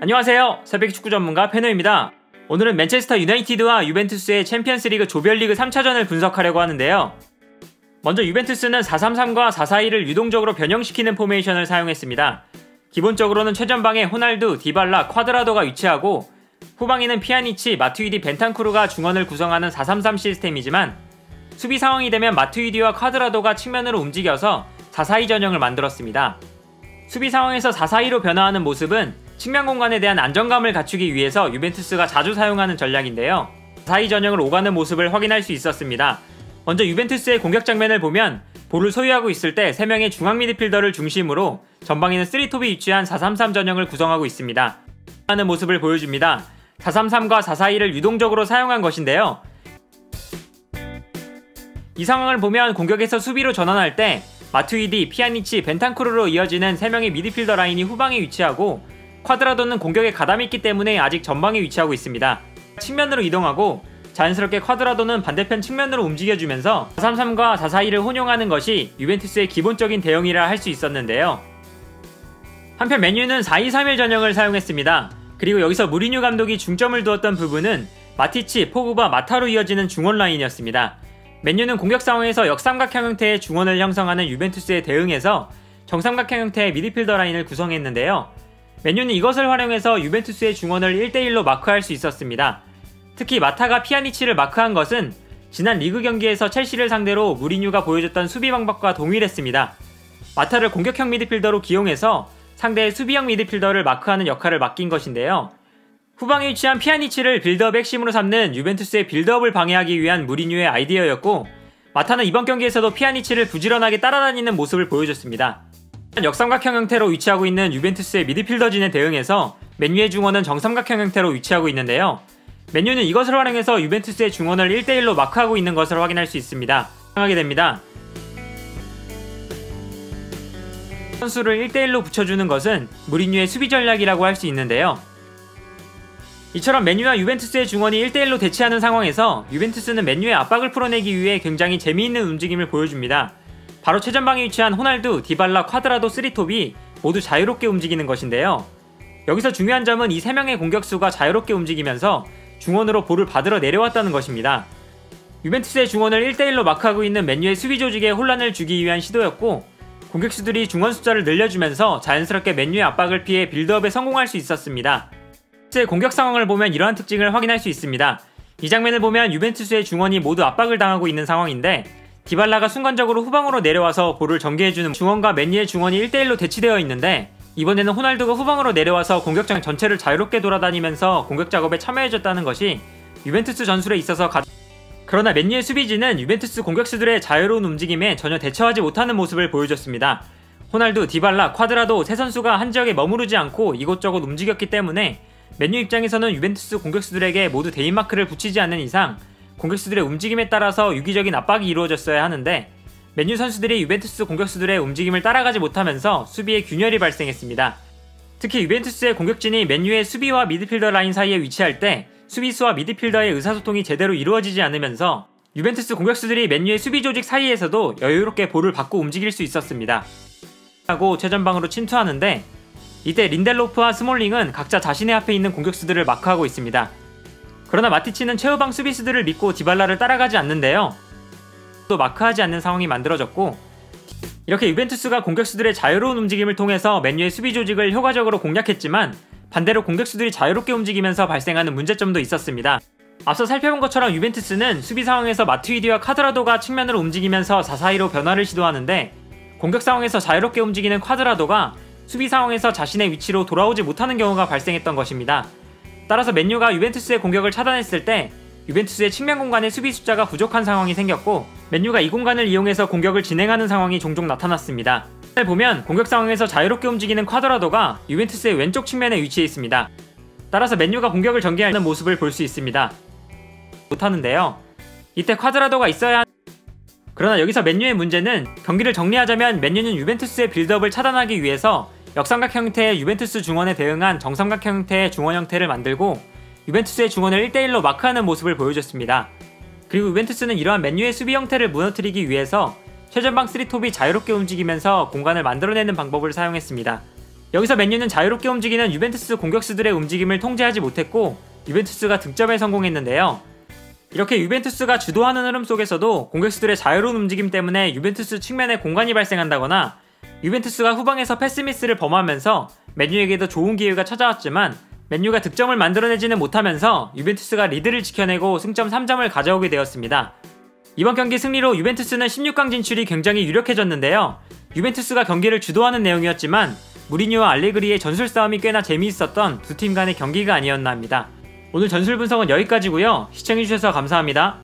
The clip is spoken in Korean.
안녕하세요. 새벽 축구 전문가 페노입니다. 오늘은 맨체스터 유나이티드와 유벤투스의 챔피언스리그 조별리그 3차전을 분석하려고 하는데요. 먼저 유벤투스는 4-3-3과 4-4-2를 유동적으로 변형시키는 포메이션을 사용했습니다. 기본적으로는 최전방에 호날두, 디발라, 쿼드라도가 위치하고 후방에는 피아니치, 마투이디, 벤탄쿠르가 중원을 구성하는 4-3-3 시스템이지만 수비 상황이 되면 마투이디와 쿼드라도가 측면으로 움직여서 4-4-2 전형을 만들었습니다. 수비 상황에서 4-4-2로 변화하는 모습은 측면 공간에 대한 안정감을 갖추기 위해서 유벤투스가 자주 사용하는 전략인데요. 4-4-2 전형을 오가는 모습을 확인할 수 있었습니다. 먼저 유벤투스의 공격 장면을 보면 볼을 소유하고 있을 때 3명의 중앙 미드필더를 중심으로 전방에는 3톱이 위치한 4-3-3 전형을 구성하고 있습니다. 하는 모습을 보여줍니다. 4-3-3과 4-4-2를 유동적으로 사용한 것인데요. 이 상황을 보면 공격에서 수비로 전환할 때 마투이디, 피아니치, 벤탄쿠르로 이어지는 3명의 미드필더 라인이 후방에 위치하고 쿼드라도는 공격에 가담이 있기 때문에 아직 전방에 위치하고 있습니다. 측면으로 이동하고 자연스럽게 쿼드라도는 반대편 측면으로 움직여주면서 4-3-3과 4-4-2를 혼용하는 것이 유벤투스의 기본적인 대응이라 할 수 있었는데요. 한편 맨유는 4-2-3-1 전형을 사용했습니다. 그리고 여기서 무리뉴 감독이 중점을 두었던 부분은 마티치, 포그바, 마타로 이어지는 중원 라인이었습니다. 맨유는 공격 상황에서 역삼각형 형태의 중원을 형성하는 유벤투스에 대응해서 정삼각형 형태의 미드필더 라인을 구성했는데요. 맨유는 이것을 활용해서 유벤투스의 중원을 1대1로 마크할 수 있었습니다. 특히 마타가 피아니치를 마크한 것은 지난 리그 경기에서 첼시를 상대로 무리뉴가 보여줬던 수비 방법과 동일했습니다. 마타를 공격형 미드필더로 기용해서 상대의 수비형 미드필더를 마크하는 역할을 맡긴 것인데요. 후방에 위치한 피아니치를 빌드업의 핵심으로 삼는 유벤투스의 빌드업을 방해하기 위한 무리뉴의 아이디어였고, 마타는 이번 경기에서도 피아니치를 부지런하게 따라다니는 모습을 보여줬습니다. 역삼각형 형태로 위치하고 있는 유벤투스의 미드필더진에 대응해서 맨유의 중원은 정삼각형 형태로 위치하고 있는데요. 맨유는 이것을 활용해서 유벤투스의 중원을 1대1로 마크하고 있는 것을 확인할 수 있습니다. 하게 됩니다. 선수를 1대1로 붙여주는 것은 무리뉴의 수비 전략이라고 할 수 있는데요. 이처럼 맨유와 유벤투스의 중원이 1대1로 대치하는 상황에서 유벤투스는 맨유의 압박을 풀어내기 위해 굉장히 재미있는 움직임을 보여줍니다. 바로 최전방에 위치한 호날두, 디발라, 쿼드라도 3톱이 모두 자유롭게 움직이는 것인데요. 여기서 중요한 점은 이 3명의 공격수가 자유롭게 움직이면서 중원으로 볼을 받으러 내려왔다는 것입니다. 유벤투스의 중원을 1대1로 마크하고 있는 맨유의 수비 조직에 혼란을 주기 위한 시도였고, 공격수들이 중원 숫자를 늘려주면서 자연스럽게 맨유의 압박을 피해 빌드업에 성공할 수 있었습니다. 유벤투스의 공격 상황을 보면 이러한 특징을 확인할 수 있습니다. 이 장면을 보면 유벤투스의 중원이 모두 압박을 당하고 있는 상황인데, 디발라가 순간적으로 후방으로 내려와서 볼을 전개해주는 중원과 맨유의 중원이 1대1로 대치되어 있는데, 이번에는 호날두가 후방으로 내려와서 공격장 전체를 자유롭게 돌아다니면서 공격 작업에 참여해줬다는 것이 유벤투스 전술에 있어서 그러나 맨유의 수비진은 유벤투스 공격수들의 자유로운 움직임에 전혀 대처하지 못하는 모습을 보여줬습니다. 호날두, 디발라, 쿼드라도 세 선수가 한 지역에 머무르지 않고 이곳저곳 움직였기 때문에 맨유 입장에서는 유벤투스 공격수들에게 모두 대인마크를 붙이지 않는 이상 공격수들의 움직임에 따라서 유기적인 압박이 이루어졌어야 하는데, 맨유 선수들이 유벤투스 공격수들의 움직임을 따라가지 못하면서 수비에 균열이 발생했습니다. 특히 유벤투스의 공격진이 맨유의 수비와 미드필더 라인 사이에 위치할 때 수비수와 미드필더의 의사소통이 제대로 이루어지지 않으면서 유벤투스 공격수들이 맨유의 수비 조직 사이에서도 여유롭게 볼을 받고 움직일 수 있었습니다. 하고 최전방으로 침투하는데, 이때 린델로프와 스몰링은 각자 자신의 앞에 있는 공격수들을 마크하고 있습니다. 그러나 마티치는 최후방 수비수들을 믿고 디발라를 따라가지 않는데요. 또 마크하지 않는 상황이 만들어졌고, 이렇게 유벤투스가 공격수들의 자유로운 움직임을 통해서 맨유의 수비 조직을 효과적으로 공략했지만, 반대로 공격수들이 자유롭게 움직이면서 발생하는 문제점도 있었습니다. 앞서 살펴본 것처럼 유벤투스는 수비 상황에서 마투이디와 쿼드라도가 측면으로 움직이면서 4-4-2로 변화를 시도하는데, 공격 상황에서 자유롭게 움직이는 쿼드라도가 수비 상황에서 자신의 위치로 돌아오지 못하는 경우가 발생했던 것입니다. 따라서 맨유가 유벤투스의 공격을 차단했을 때 유벤투스의 측면 공간에 수비 숫자가 부족한 상황이 생겼고, 맨유가 이 공간을 이용해서 공격을 진행하는 상황이 종종 나타났습니다. 보면 공격 상황에서 자유롭게 움직이는 쿼드라도가 유벤투스의 왼쪽 측면에 위치해 있습니다. 따라서 맨유가 공격을 전개하는 모습을 볼 수 있습니다. 못하는데요. 이때 쿼드라도가 있어야 그러나 여기서 맨유의 문제는, 경기를 정리하자면 맨유는 유벤투스의 빌드업을 차단하기 위해서 역삼각 형태의 유벤투스 중원에 대응한 정삼각 형태의 중원 형태를 만들고 유벤투스의 중원을 1대1로 마크하는 모습을 보여줬습니다. 그리고 유벤투스는 이러한 맨유의 수비 형태를 무너뜨리기 위해서 최전방 3톱이 자유롭게 움직이면서 공간을 만들어내는 방법을 사용했습니다. 여기서 맨유는 자유롭게 움직이는 유벤투스 공격수들의 움직임을 통제하지 못했고 유벤투스가 득점에 성공했는데요. 이렇게 유벤투스가 주도하는 흐름 속에서도 공격수들의 자유로운 움직임 때문에 유벤투스 측면에 공간이 발생한다거나 유벤투스가 후방에서 패스미스를 범하면서 맨유에게도 좋은 기회가 찾아왔지만 맨유가 득점을 만들어내지는 못하면서 유벤투스가 리드를 지켜내고 승점 3점을 가져오게 되었습니다. 이번 경기 승리로 유벤투스는 16강 진출이 굉장히 유력해졌는데요. 유벤투스가 경기를 주도하는 내용이었지만 무리뉴와 알레그리의 전술 싸움이 꽤나 재미있었던 두 팀 간의 경기가 아니었나 합니다. 오늘 전술 분석은 여기까지고요. 시청해주셔서 감사합니다.